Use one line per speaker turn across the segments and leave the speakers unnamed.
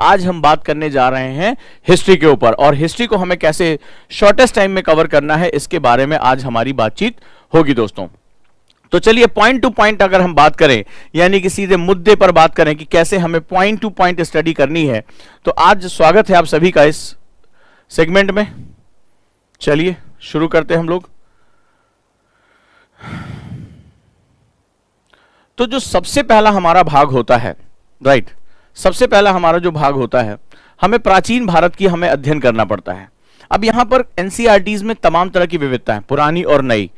आज हम बात करने जा रहे हैं हिस्ट्री के ऊपर, और हिस्ट्री को हमें कैसे शॉर्टेस्ट टाइम में कवर करना है इसके बारे में आज हमारी बातचीत होगी दोस्तों। तो चलिए पॉइंट टू पॉइंट अगर हम बात करें, यानी कि सीधे मुद्दे पर बात करें कि कैसे हमें पॉइंट टू पॉइंट स्टडी करनी है, तो आज स्वागत है आप सभी का इस सेगमेंट में। चलिए शुरू करते हैं हम लोग। तो जो सबसे पहला हमारा भाग होता है, राइट, सबसे पहला हमारा जो भाग होता है, हमें प्राचीन भारत की हमें अध्ययन करना पड़ता है। अब यहां पर एनसीईआरटीज में तमाम तरह की विविधता है, पुरानी और नई।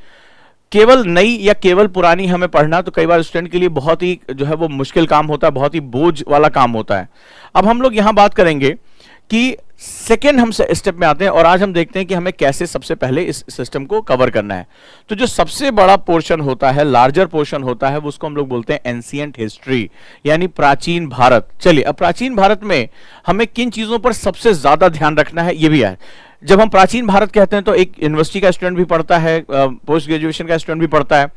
केवल नई या केवल पुरानी हमें पढ़ना तो कई बार स्टूडेंट के लिए बहुत ही जो है वो मुश्किल काम होता है, बहुत ही बोझ वाला काम होता है। अब हम लोग यहां बात करेंगे कि सेकेंड हम स्टेप में आते हैं, और आज हम देखते हैं कि हमें कैसे सबसे पहले इस सिस्टम को कवर करना है। तो जो सबसे बड़ा पोर्शन होता है, लार्जर पोर्शन होता है, उसको हम लोग बोलते हैं एंशिएंट हिस्ट्री, यानी प्राचीन भारत। चलिए, अब प्राचीन भारत में हमें किन चीजों पर सबसे ज्यादा ध्यान रखना है ये भी है। जब हम प्राचीन भारत कहते हैं तो एक यूनिवर्सिटी का स्टूडेंट भी पढ़ता है, पोस्ट ग्रेजुएशन का स्टूडेंट भी पढ़ता है।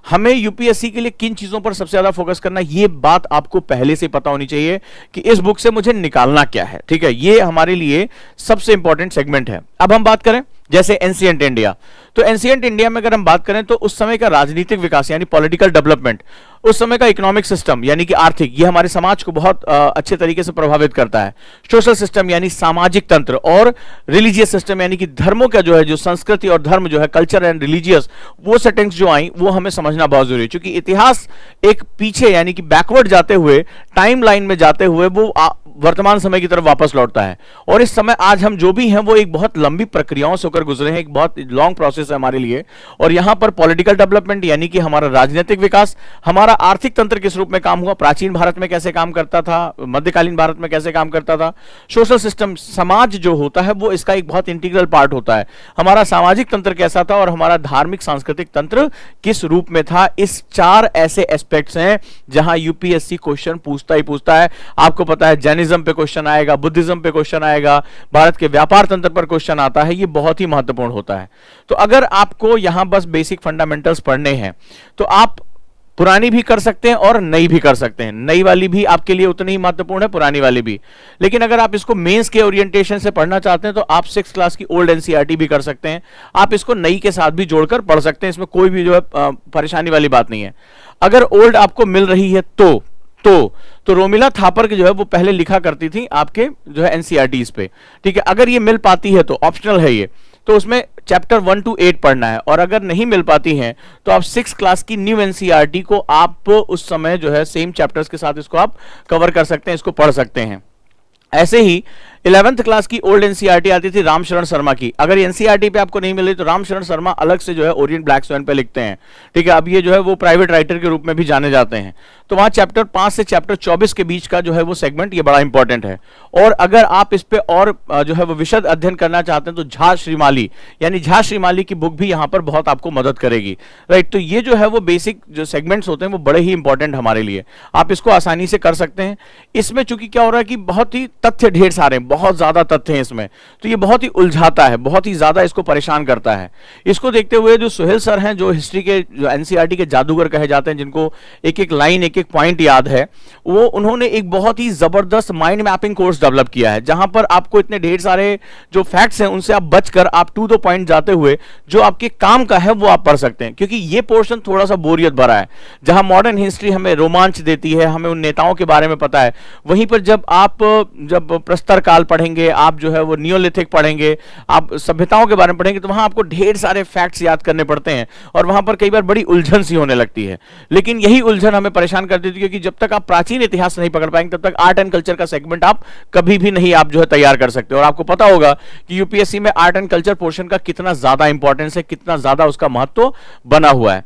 हमें यूपीएससी के लिए किन चीजों पर सबसे ज्यादा फोकस करना है, ये बात आपको पहले से पता होनी चाहिए कि इस बुक से मुझे निकालना क्या है। ठीक है, ये हमारे लिए सबसे इंपॉर्टेंट सेगमेंट है। अब हम बात करें जैसे एंशिएंट इंडिया, तो एंशिएंट इंडिया में अगर हम बात करें तो उस समय का राजनीतिक विकास यानी पॉलिटिकल डेवलपमेंट, उस समय का इकोनॉमिक सिस्टम यानी कि आर्थिक, ये हमारे समाज को बहुत अच्छे तरीके से प्रभावित करता है। सोशल सिस्टम यानी सामाजिक तंत्र, और रिलीजियस सिस्टम यानी कि धर्मों का जो है, जो संस्कृति और धर्म जो है, कल्चर एंड रिलीजियस, वो सेटिंग्स जो आई वो हमें समझना बहुत जरूरी है, क्योंकि इतिहास एक पीछे यानी कि बैकवर्ड जाते हुए, टाइम लाइन में जाते हुए वो वर्तमान समय की तरफ वापस लौटता है। और इस समय आज हम जो भी हैं वो एक बहुत लंबी प्रक्रियाओं से होकर गुजरे हैं, एक बहुत लॉन्ग प्रोसेस है हमारे लिए। और यहां पर पॉलिटिकल डेवलपमेंट यानी कि हमारा राजनीतिक विकास, हमारा आर्थिक तंत्र किस रूप में काम हुआ, प्राचीन भारत में कैसे काम करता था, मध्यकालीन भारत में कैसे काम करता था, सोशल सिस्टम, समाज जो होता है वो इसका एक बहुत इंटीग्रल पार्ट होता है, हमारा सामाजिक तंत्र कैसा था, और हमारा धार्मिक सांस्कृतिक तंत्र किस रूप में था। इस 4 ऐसे एस्पेक्ट्स हैं जहां यूपीएससी क्वेश्चन पूछता ही पूछता है। आपको पता है जैनिज्म पे क्वेश्चन आएगा, बुद्धिज्म पे क्वेश्चन आएगा, भारत के व्यापार तंत्र पर क्वेश्चन आता है, ये बहुत ही महत्वपूर्ण होता है। तो अगर आपको यहां बस बेसिक फंडामेंटल्स पढ़ने हैं तो आप पुरानी भी कर सकते हैं और नई भी कर सकते हैं। नई वाली भी आपके लिए उतनी ही महत्वपूर्ण है, पुरानी वाली भी। लेकिन अगर आप इसको मेंस के ओरिएंटेशन से पढ़ना चाहते हैं तो आप 6th क्लास की ओल्ड एनसीईआरटी भी कर सकते हैं, आप इसको नई के साथ भी जोड़कर पढ़ सकते हैं, इसमें कोई भी जो है परेशानी वाली बात नहीं है। अगर ओल्ड आपको मिल रही है तो रोमिला थापर की जो है वो पहले लिखा करती थी आपके जो है एनसीईआरटीज पे। ठीक है, अगर ये मिल पाती है तो ऑप्शनल है ये, तो उसमें चैप्टर 1 to 8 पढ़ना है, और अगर नहीं मिल पाती हैं तो आप 6th क्लास की न्यू एनसीईआरटी को आप उस समय जो है सेम चैप्टर्स के साथ इसको आप कवर कर सकते हैं, इसको पढ़ सकते हैं। ऐसे ही 11th क्लास की ओल्ड एनसीईआरटी आती थी रामशरण शर्मा की। अगर एनसीईआरटी पे आपको नहीं मिली तो रामशरण शर्मा अलग से जो है ओरिएंट ब्लैक स्वैन पे लिखते हैं। ठीक है, अब ये जो है वो प्राइवेट राइटर के रूप में भी जाने जाते हैं। तो वहां चैप्टर 5 से चैप्टर 24 के बीच का जो है वो सेगमेंट ये बड़ा इंपॉर्टेंट है। और अगर आप इस पे और जो है वो विशद अध्ययन करना चाहते हैं तो झा श्रीमाली यानी झा श्रीमाली की बुक भी यहाँ पर बहुत आपको मदद करेगी। राइट, तो ये जो है वो बेसिक जो सेगमेंट्स होते हैं वो बड़े ही इंपॉर्टेंट हमारे लिए, आप इसको आसानी से कर सकते हैं। इसमें चूंकि क्या हो रहा है कि बहुत ही तथ्य ढेर सारे, बहुत ज्यादा तथ्य हैं इसमें, तो ये बहुत ही उलझाता है, बहुत ही ज्यादा इसको परेशान करता है। इसको देखते हुए जो सुहेल सर हैं, जो हिस्ट्री के जो एनसीईआरटी के जादूगर कहे जाते हैं, जिनको एक एक लाइन एक एक पॉइंट याद है, वो उन्होंने एक बहुत ही जबरदस्त माइंड मैपिंग कोर्स डेवलप किया है, जहां पर आपको इतने ढेर सारे जो फैक्ट्स हैं उनसे आप बचकर आप टू द पॉइंट जाते हुए जो आपके काम का है वो आप पढ़ सकते हैं। क्योंकि ये पोर्शन थोड़ा सा बोरियत भरा है, जहां मॉडर्न हिस्ट्री हमें रोमांच देती है, हमें उन नेताओं के बारे में पता है, वहीं पर जब प्रस्तर काल पढ़ेंगे, आप जो है वो नियोलिथिक पढ़ेंगे, आप सभ्यताओं के बारे में पढ़ेंगे, तो वहां आपको ढेर सारे फैक्ट्स याद करने पड़ते हैं, और वहां पर कई बार बड़ी उलझन सी होने लगती है। लेकिन यही उलझन हमें परेशान करती थी, क्योंकि जब तक आप प्राचीन इतिहास नहीं पकड़ पाएंगे तब तक आर्ट एंड कल्चर का सेगमेंट आप कभी भी नहीं आप जो है तैयार कर सकते। और आपको पता होगा कि यूपीएससी में आर्ट एंड कल्चर पोर्शन का कितना ज्यादा इंपॉर्टेंस है, कितना ज्यादा उसका महत्व बना हुआ है।